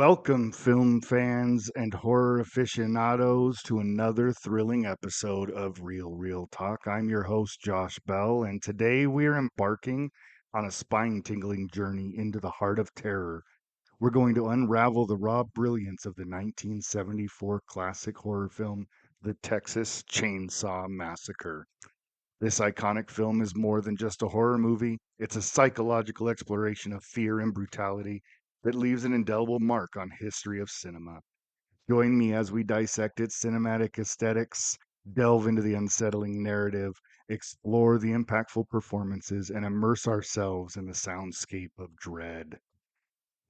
Welcome, film fans and horror aficionados, to another thrilling episode of Real Talk. I'm your host, Josh Bell, and today we are embarking on a spine tingling journey into the heart of terror. We're going to unravel the raw brilliance of the 1974 classic horror film, The Texas Chainsaw Massacre. This iconic film is more than just a horror movie, it's a psychological exploration of fear and brutality that leaves an indelible mark on history of cinema. Join me as we dissect its cinematic aesthetics, delve into the unsettling narrative, explore the impactful performances, and immerse ourselves in the soundscape of dread.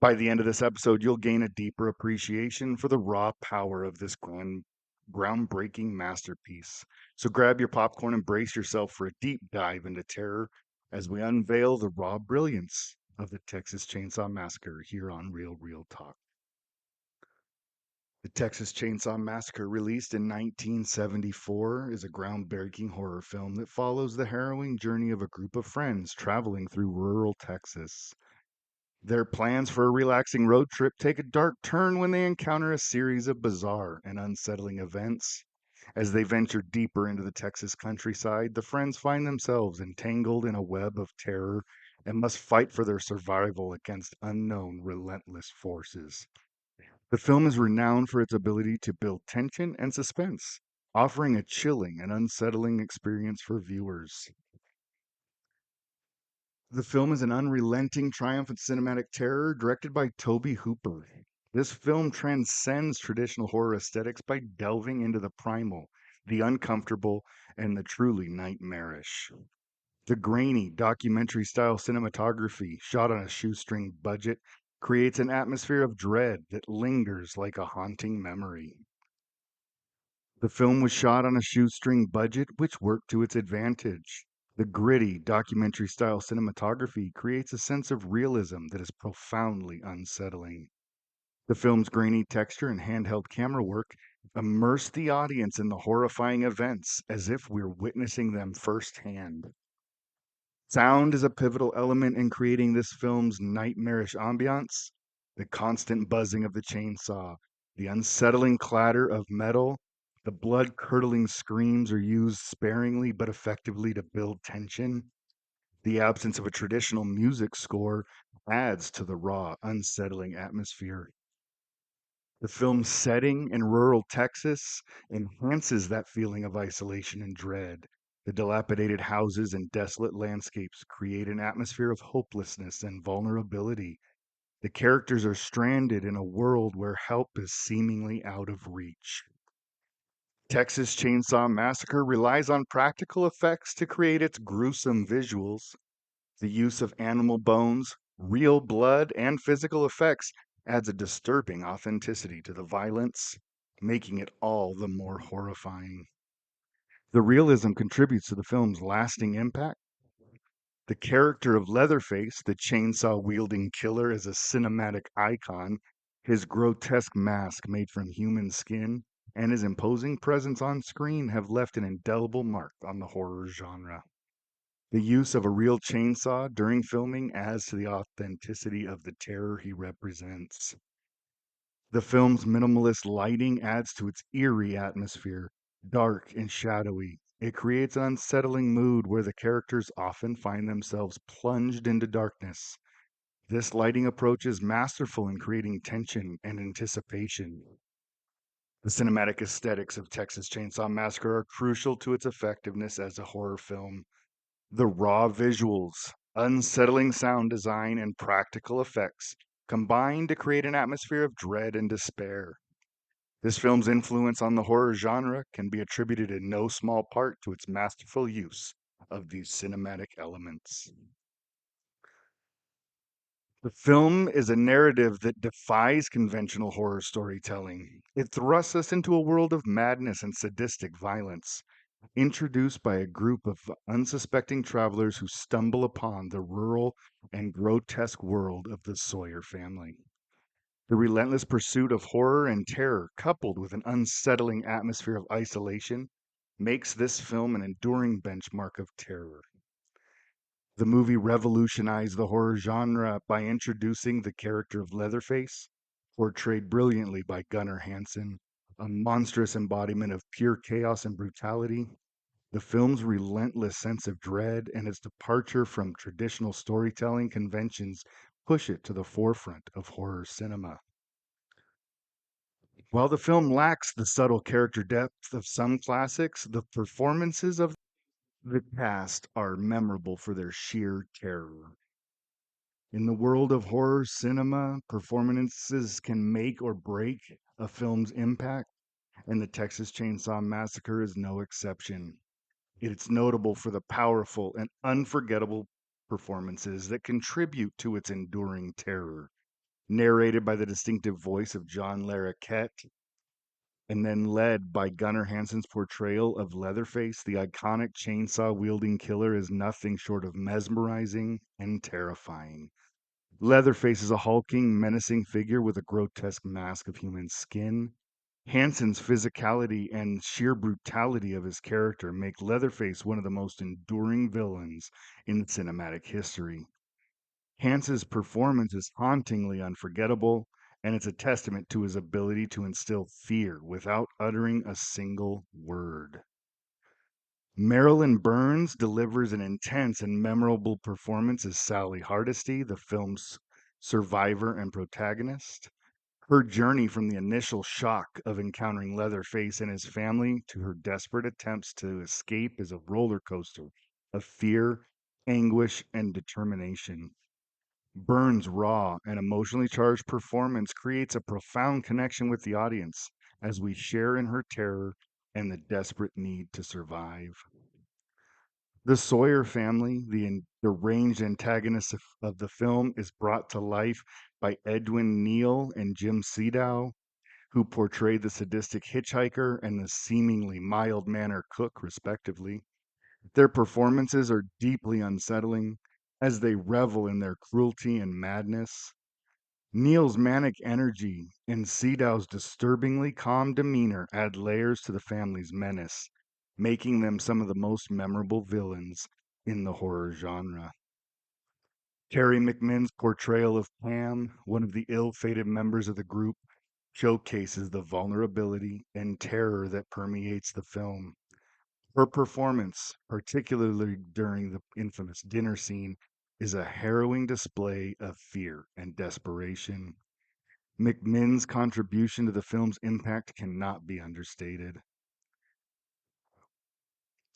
By the end of this episode, you'll gain a deeper appreciation for the raw power of this groundbreaking masterpiece. So grab your popcorn and brace yourself for a deep dive into terror as we unveil the raw brilliance of the Texas Chainsaw Massacre here on Real Talk. The Texas Chainsaw Massacre, released in 1974, is a groundbreaking horror film that follows the harrowing journey of a group of friends traveling through rural Texas. Their plans for a relaxing road trip take a dark turn when they encounter a series of bizarre and unsettling events. As they venture deeper into the Texas countryside, the friends find themselves entangled in a web of terror and must fight for their survival against unknown, relentless forces. The film is renowned for its ability to build tension and suspense, offering a chilling and unsettling experience for viewers. The film is an unrelenting triumph of cinematic terror, directed by Tobe Hooper. This film transcends traditional horror aesthetics by delving into the primal, the uncomfortable, and the truly nightmarish. The grainy, documentary style cinematography, shot on a shoestring budget, creates an atmosphere of dread that lingers like a haunting memory. The film was shot on a shoestring budget, which worked to its advantage. The gritty, documentary style cinematography creates a sense of realism that is profoundly unsettling. The film's grainy texture and handheld camera work immerse the audience in the horrifying events as if we're witnessing them firsthand. Sound is a pivotal element in creating this film's nightmarish ambiance. The constant buzzing of the chainsaw, the unsettling clatter of metal, the blood curdling screams are used sparingly but effectively to build tension. The absence of a traditional music score adds to the raw, unsettling atmosphere. The film's setting in rural Texas enhances that feeling of isolation and dread. The dilapidated houses and desolate landscapes create an atmosphere of hopelessness and vulnerability. The characters are stranded in a world where help is seemingly out of reach. Texas Chainsaw Massacre relies on practical effects to create its gruesome visuals. The use of animal bones, real blood, and physical effects adds a disturbing authenticity to the violence, making it all the more horrifying. The realism contributes to the film's lasting impact. The character of Leatherface, the chainsaw wielding killer, is a cinematic icon. His grotesque mask, made from human skin, and his imposing presence on screen have left an indelible mark on the horror genre. The use of a real chainsaw during filming adds to the authenticity of the terror he represents. The film's minimalist lighting adds to its eerie atmosphere, dark and shadowy. It creates an unsettling mood where the characters often find themselves plunged into darkness. This lighting approach is masterful in creating tension and anticipation. The cinematic aesthetics of Texas Chainsaw Massacre are crucial to its effectiveness as a horror film. The raw visuals, unsettling sound design, and practical effects combine to create an atmosphere of dread and despair. This film's influence on the horror genre can be attributed in no small part to its masterful use of these cinematic elements. The film is a narrative that defies conventional horror storytelling. It thrusts us into a world of madness and sadistic violence, introduced by a group of unsuspecting travelers who stumble upon the rural and grotesque world of the Sawyer family. The relentless pursuit of horror and terror, coupled with an unsettling atmosphere of isolation, makes this film an enduring benchmark of terror. The movie revolutionized the horror genre by introducing the character of Leatherface, portrayed brilliantly by Gunnar Hansen, a monstrous embodiment of pure chaos and brutality. The film's relentless sense of dread and its departure from traditional storytelling conventions push it to the forefront of horror cinema. While the film lacks the subtle character depth of some classics, the performances of the cast are memorable for their sheer terror. In the world of horror cinema, performances can make or break a film's impact, and the Texas Chainsaw Massacre is no exception. It's notable for the powerful and unforgettable performances that contribute to its enduring terror. Narrated by the distinctive voice of John Larroquette, and then led by Gunnar Hansen's portrayal of Leatherface, the iconic chainsaw wielding killer is nothing short of mesmerizing and terrifying. Leatherface is a hulking, menacing figure with a grotesque mask of human skin. Hansen's physicality and sheer brutality of his character make Leatherface one of the most enduring villains in cinematic history. Hansen's performance is hauntingly unforgettable, and it's a testament to his ability to instill fear without uttering a single word. Marilyn Burns delivers an intense and memorable performance as Sally Hardesty, the film's survivor and protagonist. Her journey from the initial shock of encountering Leatherface and his family to her desperate attempts to escape is a roller coaster of fear, anguish, and determination. Burns' raw and emotionally charged performance creates a profound connection with the audience as we share in her terror and the desperate need to survive. The Sawyer family, the deranged antagonist of the film, is brought to life by Edwin Neal and Jim Sedow, who portrayed the sadistic hitchhiker and the seemingly mild mannered cook, respectively. Their performances are deeply unsettling as they revel in their cruelty and madness. Neil's manic energy and Sedow's disturbingly calm demeanor add layers to the family's menace, making them some of the most memorable villains in the horror genre. Terry McMinn's portrayal of Pam, one of the ill-fated members of the group, showcases the vulnerability and terror that permeates the film. Her performance, particularly during the infamous dinner scene, is a harrowing display of fear and desperation. McMinn's contribution to the film's impact cannot be understated.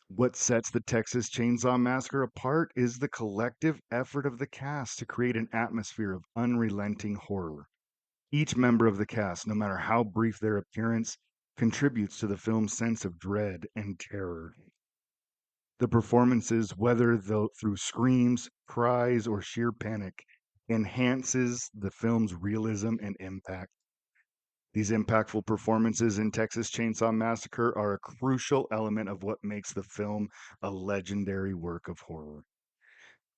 What sets the Texas Chainsaw Massacre apart is the collective effort of the cast to create an atmosphere of unrelenting horror. Each member of the cast, no matter how brief their appearance, contributes to the film's sense of dread and terror. The performances, whether through screams, cries, or sheer panic, enhances the film's realism and impact. These impactful performances in Texas Chainsaw Massacre are a crucial element of what makes the film a legendary work of horror.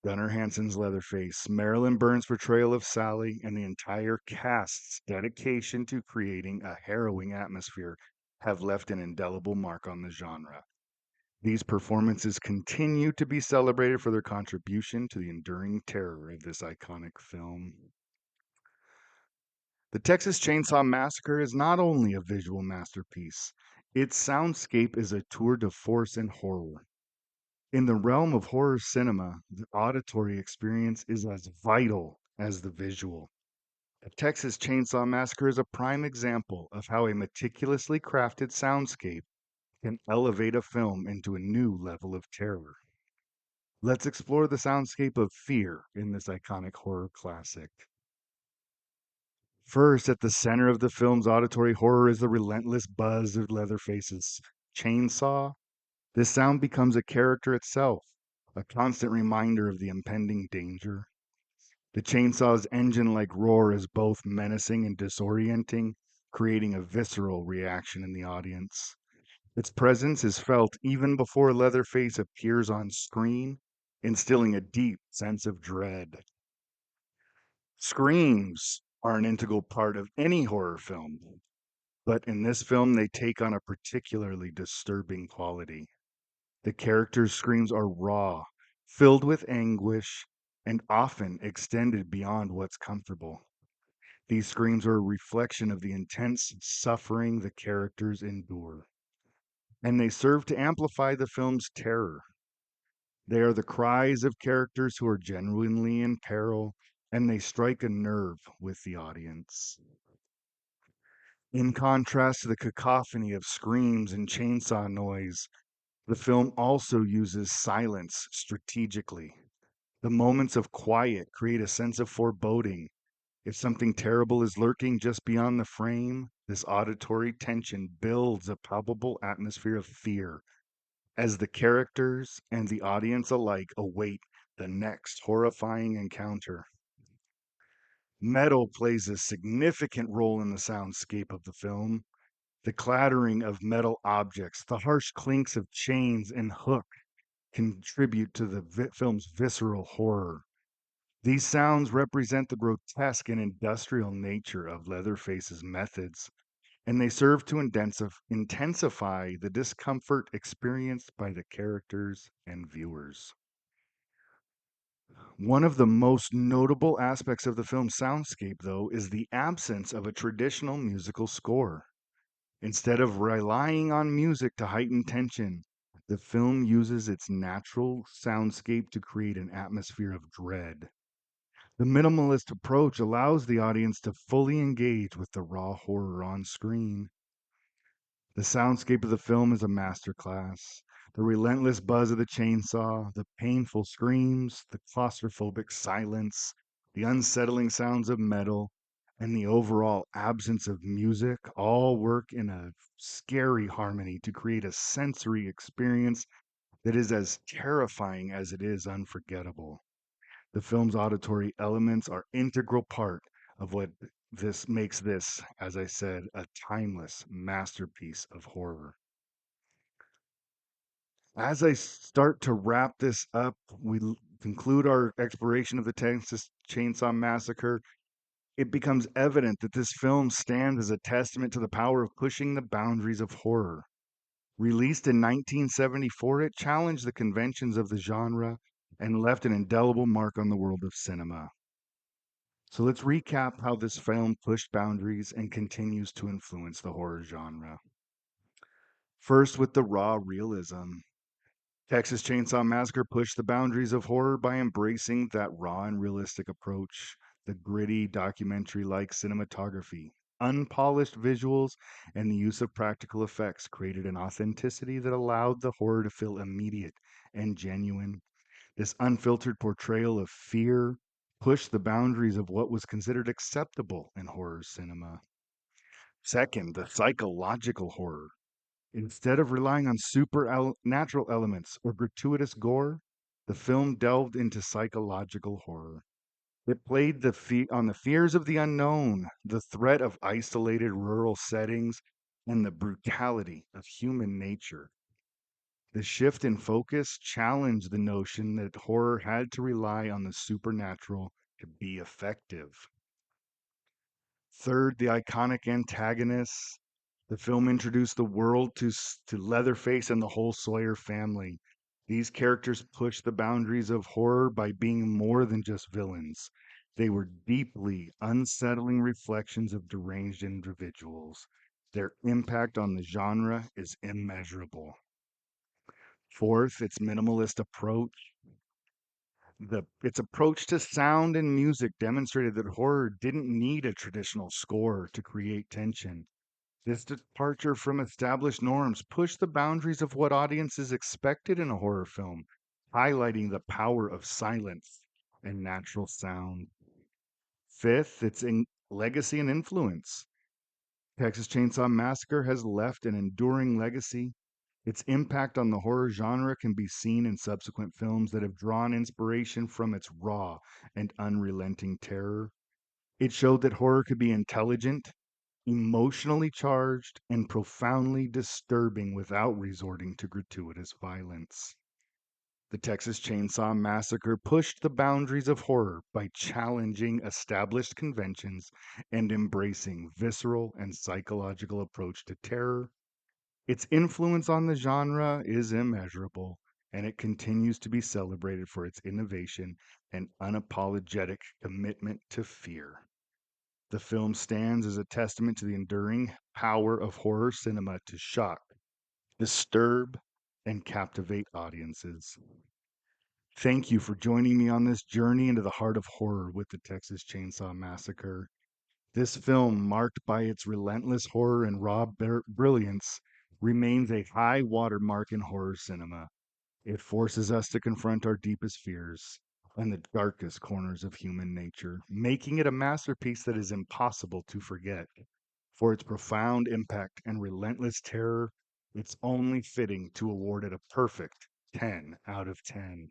Gunnar Hansen's Leatherface, Marilyn Burns' portrayal of Sally, and the entire cast's dedication to creating a harrowing atmosphere have left an indelible mark on the genre. These performances continue to be celebrated for their contribution to the enduring terror of this iconic film. The Texas Chainsaw Massacre is not only a visual masterpiece, its soundscape is a tour de force in horror. In the realm of horror cinema, the auditory experience is as vital as the visual. The Texas Chainsaw Massacre is a prime example of how a meticulously crafted soundscape can elevate a film into a new level of terror. Let's explore the soundscape of fear in this iconic horror classic. First, at the center of the film's auditory horror is the relentless buzz of Leatherface's chainsaw. This sound becomes a character itself, a constant reminder of the impending danger. The chainsaw's engine-like roar is both menacing and disorienting, creating a visceral reaction in the audience. Its presence is felt even before Leatherface appears on screen, instilling a deep sense of dread. Screams are an integral part of any horror film, but in this film they take on a particularly disturbing quality. The characters' screams are raw, filled with anguish, and often extended beyond what's comfortable. These screams are a reflection of the intense suffering the characters endure, and they serve to amplify the film's terror. They are the cries of characters who are genuinely in peril, and they strike a nerve with the audience. In contrast to the cacophony of screams and chainsaw noise, the film also uses silence strategically. The moments of quiet create a sense of foreboding. If something terrible is lurking just beyond the frame, this auditory tension builds a palpable atmosphere of fear as the characters and the audience alike await the next horrifying encounter. Metal plays a significant role in the soundscape of the film. The clattering of metal objects, the harsh clinks of chains and hook contribute to the film's visceral horror. These sounds represent the grotesque and industrial nature of Leatherface's methods, and they serve to intensify the discomfort experienced by the characters and viewers. One of the most notable aspects of the film's soundscape, though, is the absence of a traditional musical score. Instead of relying on music to heighten tension, the film uses its natural soundscape to create an atmosphere of dread. The minimalist approach allows the audience to fully engage with the raw horror on screen. The soundscape of the film is a masterclass. The relentless buzz of the chainsaw, the painful screams, the claustrophobic silence, the unsettling sounds of metal, and the overall absence of music all work in a scary harmony to create a sensory experience that is as terrifying as it is unforgettable. The film's auditory elements are integral part of what this makes this, as I said, a timeless masterpiece of horror. As I start to wrap this up, conclude our exploration of the Texas Chainsaw Massacre. It becomes evident that this film stands as a testament to the power of pushing the boundaries of horror. Released in 1974, it challenged the conventions of the genre and left an indelible mark on the world of cinema. So let's recap how this film pushed boundaries and continues to influence the horror genre. First, with the raw realism. Texas Chainsaw Massacre pushed the boundaries of horror by embracing that raw and realistic approach. The gritty, documentary like cinematography, unpolished visuals, and the use of practical effects created an authenticity that allowed the horror to feel immediate and genuine. This unfiltered portrayal of fear pushed the boundaries of what was considered acceptable in horror cinema. Second, the psychological horror. Instead of relying on supernatural elements or gratuitous gore, the film delved into psychological horror. It played on the fears of the unknown, the threat of isolated rural settings, and the brutality of human nature. The shift in focus challenged the notion that horror had to rely on the supernatural to be effective. Third, the iconic antagonists. The film introduced the world to Leatherface and the whole Sawyer family. These characters pushed the boundaries of horror by being more than just villains. They were deeply unsettling reflections of deranged individuals. Their impact on the genre is immeasurable. Fourth, its minimalist approach. Its approach to sound and music demonstrated that horror didn't need a traditional score to create tension. This departure from established norms pushed the boundaries of what audiences expected in a horror film, highlighting the power of silence and natural sound. Fifth, legacy and influence. Texas Chainsaw Massacre has left an enduring legacy. Its impact on the horror genre can be seen in subsequent films that have drawn inspiration from its raw and unrelenting terror. It showed that horror could be intelligent, emotionally charged, and profoundly disturbing without resorting to gratuitous violence. The Texas Chainsaw Massacre pushed the boundaries of horror by challenging established conventions and embracing visceral and psychological approach to terror. Its influence on the genre is immeasurable, and it continues to be celebrated for its innovation and unapologetic commitment to fear. The film stands as a testament to the enduring power of horror cinema to shock, disturb, and captivate audiences. Thank you for joining me on this journey into the heart of horror with the Texas Chainsaw Massacre. This film, marked by its relentless horror and raw brilliance, remains a high watermark in horror cinema. It forces us to confront our deepest fears and the darkest corners of human nature, making it a masterpiece that is impossible to forget. For its profound impact and relentless terror, it's only fitting to award it a perfect 10 out of 10.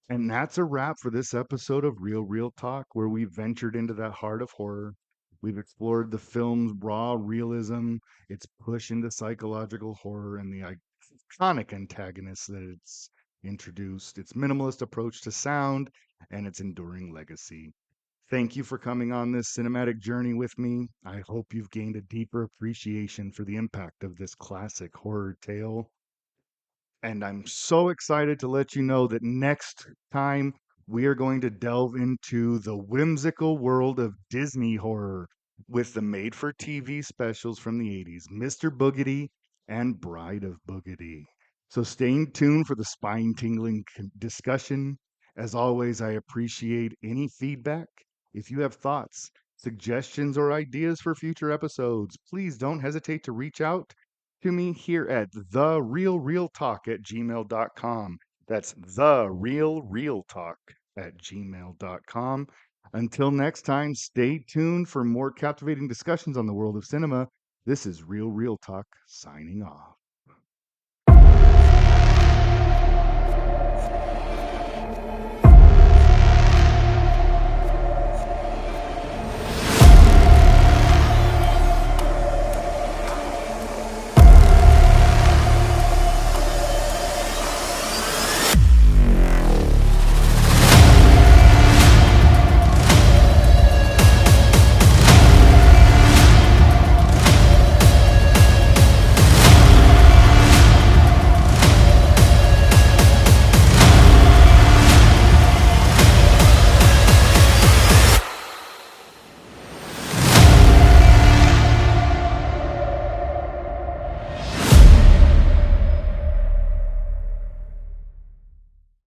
And that's a wrap for this episode of Real Talk, where we ventured into that heart of horror. We've explored the film's raw realism, its push into psychological horror, and the iconic antagonists that it's introduced, its minimalist approach to sound, and its enduring legacy. Thank you for coming on this cinematic journey with me. I hope you've gained a deeper appreciation for the impact of this classic horror tale. And I'm so excited to let you know that next time we are going to delve into the whimsical world of Disney horror with the made for TV specials from the 80s, Mr. Boogedy and Bride of Boogedy. So stay tuned for the spine tingling discussion. As always, I appreciate any feedback. If you have thoughts, suggestions, or ideas for future episodes, please don't hesitate to reach out to me here at therealrealtalk@gmail.com. That's therealrealtalk@gmail.com. Until next time, stay tuned for more captivating discussions on the world of cinema. This is Real Talk signing off.